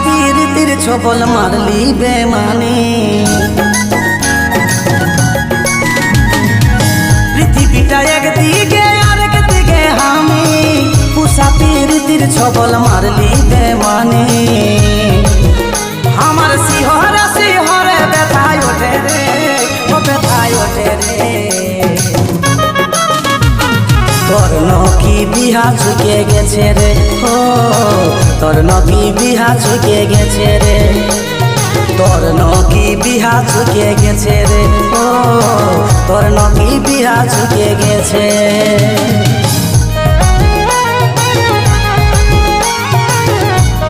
প্রীতির ছবল মারলি বেমানে। পৃথিবীটা একদিকে আর একদিকে আমি, প্রীতির ছবল মারলি বেমানে। আমার শিহরে শিহরে ব্যথায় ওঠে রে, ও ব্যথায় ওঠে রে। তোর নকি বিহা চুকে গেছে রে, ও তোর নকি বিহা চুকে গেছে রে। তোর নকি বিহা চুকে গেছে রে, ও তোর নকি বিহা চুকে গেছে।